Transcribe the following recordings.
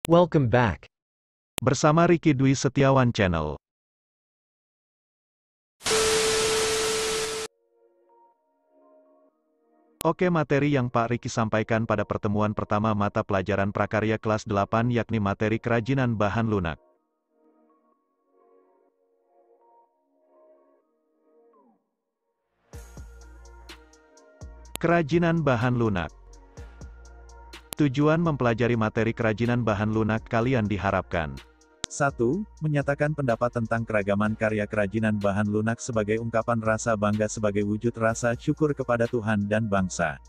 Welcome back. Bersama Ricky Dwi Setiawan Channel. Oke, materi yang Pak Ricky sampaikan pada pertemuan pertama mata pelajaran prakarya kelas 8 yakni materi kerajinan bahan lunak. Kerajinan bahan lunak. Tujuan mempelajari materi kerajinan bahan lunak kalian diharapkan 1. Menyatakan pendapat tentang keragaman karya kerajinan bahan lunak sebagai ungkapan rasa bangga sebagai wujud rasa syukur kepada Tuhan dan bangsa.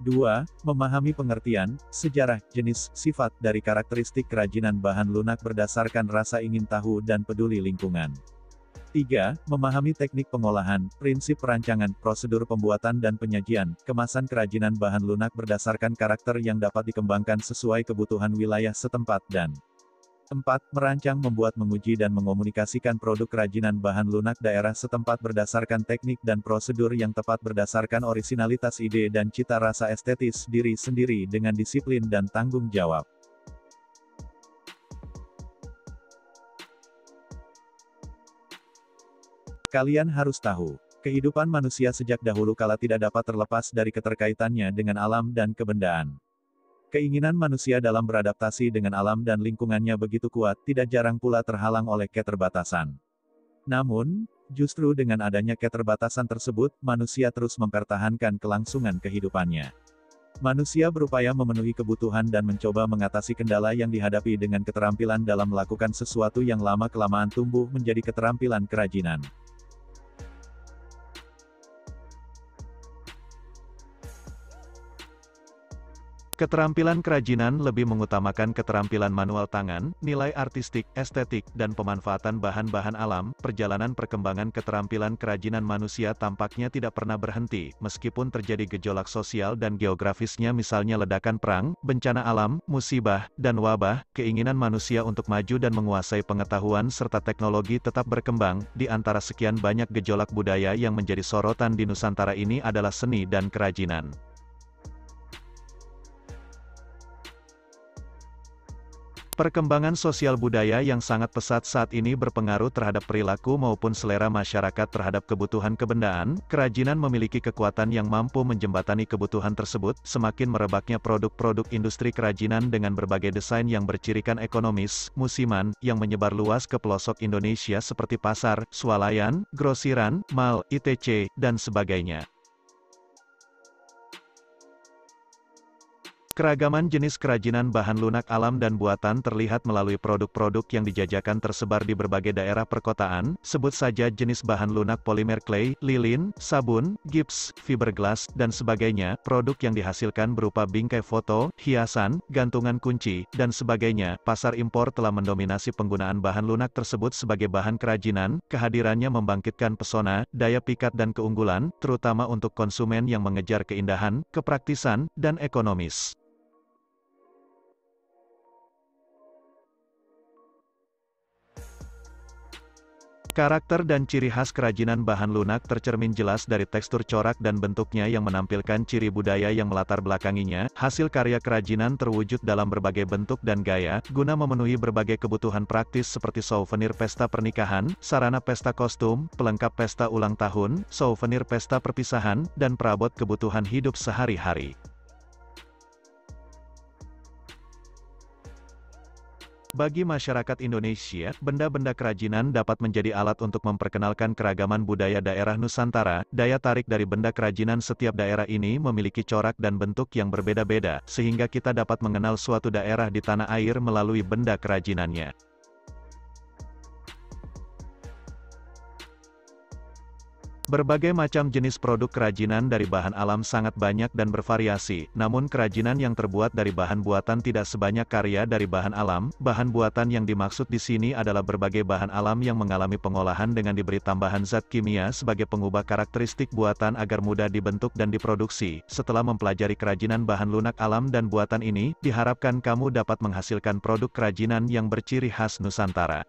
2. Memahami pengertian, sejarah, jenis, sifat dari karakteristik kerajinan bahan lunak berdasarkan rasa ingin tahu dan peduli lingkungan. 3. Memahami teknik pengolahan, prinsip perancangan, prosedur pembuatan dan penyajian, kemasan kerajinan bahan lunak berdasarkan karakter yang dapat dikembangkan sesuai kebutuhan wilayah setempat dan 4. Merancang, membuat, menguji dan mengomunikasikan produk kerajinan bahan lunak daerah setempat berdasarkan teknik dan prosedur yang tepat berdasarkan orisinalitas ide dan cita rasa estetis diri sendiri dengan disiplin dan tanggung jawab. Kalian harus tahu, kehidupan manusia sejak dahulu kala tidak dapat terlepas dari keterkaitannya dengan alam dan kebendaan. Keinginan manusia dalam beradaptasi dengan alam dan lingkungannya begitu kuat, tidak jarang pula terhalang oleh keterbatasan. Namun, justru dengan adanya keterbatasan tersebut, manusia terus mempertahankan kelangsungan kehidupannya. Manusia berupaya memenuhi kebutuhan dan mencoba mengatasi kendala yang dihadapi dengan keterampilan dalam melakukan sesuatu yang lama-kelamaan tumbuh menjadi keterampilan kerajinan. Keterampilan kerajinan lebih mengutamakan keterampilan manual tangan, nilai artistik, estetik, dan pemanfaatan bahan-bahan alam. Perjalanan perkembangan keterampilan kerajinan manusia tampaknya tidak pernah berhenti, meskipun terjadi gejolak sosial dan geografisnya misalnya ledakan perang, bencana alam, musibah, dan wabah. Keinginan manusia untuk maju dan menguasai pengetahuan serta teknologi tetap berkembang. Di antara sekian banyak gejolak budaya yang menjadi sorotan di Nusantara ini adalah seni dan kerajinan. Perkembangan sosial budaya yang sangat pesat saat ini berpengaruh terhadap perilaku maupun selera masyarakat terhadap kebutuhan kebendaan. Kerajinan memiliki kekuatan yang mampu menjembatani kebutuhan tersebut. Semakin merebaknya produk-produk industri kerajinan dengan berbagai desain yang bercirikan ekonomis, musiman, yang menyebar luas ke pelosok Indonesia seperti pasar, swalayan, grosiran, mal, etc., dan sebagainya. Keragaman jenis kerajinan bahan lunak alam dan buatan terlihat melalui produk-produk yang dijajakan tersebar di berbagai daerah perkotaan. Sebut saja jenis bahan lunak polimer clay, lilin, sabun, gips, fiberglass, dan sebagainya. Produk yang dihasilkan berupa bingkai foto, hiasan, gantungan kunci, dan sebagainya. Pasar impor telah mendominasi penggunaan bahan lunak tersebut sebagai bahan kerajinan. Kehadirannya membangkitkan pesona, daya pikat dan keunggulan, terutama untuk konsumen yang mengejar keindahan, kepraktisan, dan ekonomis. Karakter dan ciri khas kerajinan bahan lunak tercermin jelas dari tekstur corak dan bentuknya yang menampilkan ciri budaya yang melatar belakanginya. Hasil karya kerajinan terwujud dalam berbagai bentuk dan gaya, guna memenuhi berbagai kebutuhan praktis seperti souvenir pesta pernikahan, sarana pesta kostum, pelengkap pesta ulang tahun, souvenir pesta perpisahan, dan perabot kebutuhan hidup sehari-hari. Bagi masyarakat Indonesia, benda-benda kerajinan dapat menjadi alat untuk memperkenalkan keragaman budaya daerah Nusantara. Daya tarik dari benda kerajinan setiap daerah ini memiliki corak dan bentuk yang berbeda-beda, sehingga kita dapat mengenal suatu daerah di tanah air melalui benda kerajinannya. Berbagai macam jenis produk kerajinan dari bahan alam sangat banyak dan bervariasi, namun kerajinan yang terbuat dari bahan buatan tidak sebanyak karya dari bahan alam. Bahan buatan yang dimaksud di sini adalah berbagai bahan alam yang mengalami pengolahan dengan diberi tambahan zat kimia sebagai pengubah karakteristik buatan agar mudah dibentuk dan diproduksi. Setelah mempelajari kerajinan bahan lunak alam dan buatan ini, diharapkan kamu dapat menghasilkan produk kerajinan yang berciri khas Nusantara.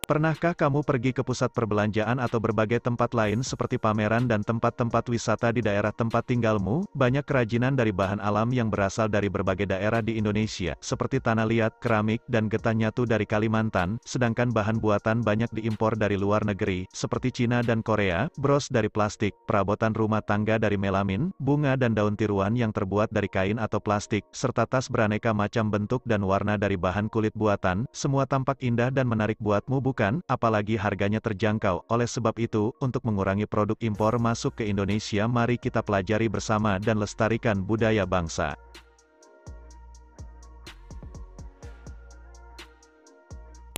Pernahkah kamu pergi ke pusat perbelanjaan atau berbagai tempat lain seperti pameran dan tempat-tempat wisata di daerah tempat tinggalmu? Banyak kerajinan dari bahan alam yang berasal dari berbagai daerah di Indonesia, seperti tanah liat, keramik, dan getah nyatu dari Kalimantan, sedangkan bahan buatan banyak diimpor dari luar negeri, seperti Cina dan Korea, bros dari plastik, perabotan rumah tangga dari melamin, bunga dan daun tiruan yang terbuat dari kain atau plastik, serta tas beraneka macam bentuk dan warna dari bahan kulit buatan, semua tampak indah dan menarik buatmu bukan? Apalagi harganya terjangkau. Oleh sebab itu, untuk mengurangi produk impor masuk ke Indonesia, mari kita pelajari bersama dan lestarikan budaya bangsa.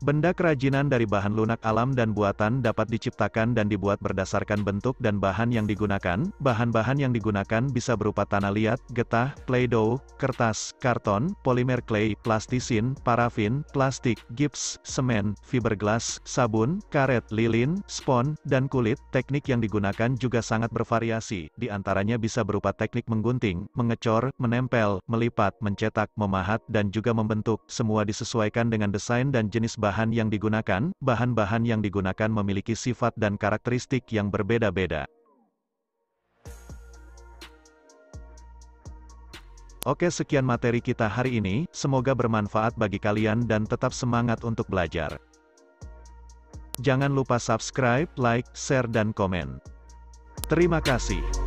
Benda kerajinan dari bahan lunak alam dan buatan dapat diciptakan dan dibuat berdasarkan bentuk dan bahan yang digunakan. Bahan-bahan yang digunakan bisa berupa tanah liat, getah, play-doh, kertas, karton, polimer clay, plastisin, parafin, plastik, gips, semen, fiberglass, sabun, karet, lilin, spon, dan kulit. Teknik yang digunakan juga sangat bervariasi. Di antaranya bisa berupa teknik menggunting, mengecor, menempel, melipat, mencetak, memahat, dan juga membentuk. Semua disesuaikan dengan desain dan jenis bahan yang digunakan. Bahan-bahan yang digunakan memiliki sifat dan karakteristik yang berbeda-beda. Oke, sekian materi kita hari ini, semoga bermanfaat bagi kalian dan tetap semangat untuk belajar. Jangan lupa subscribe, like, share dan komen. Terima kasih.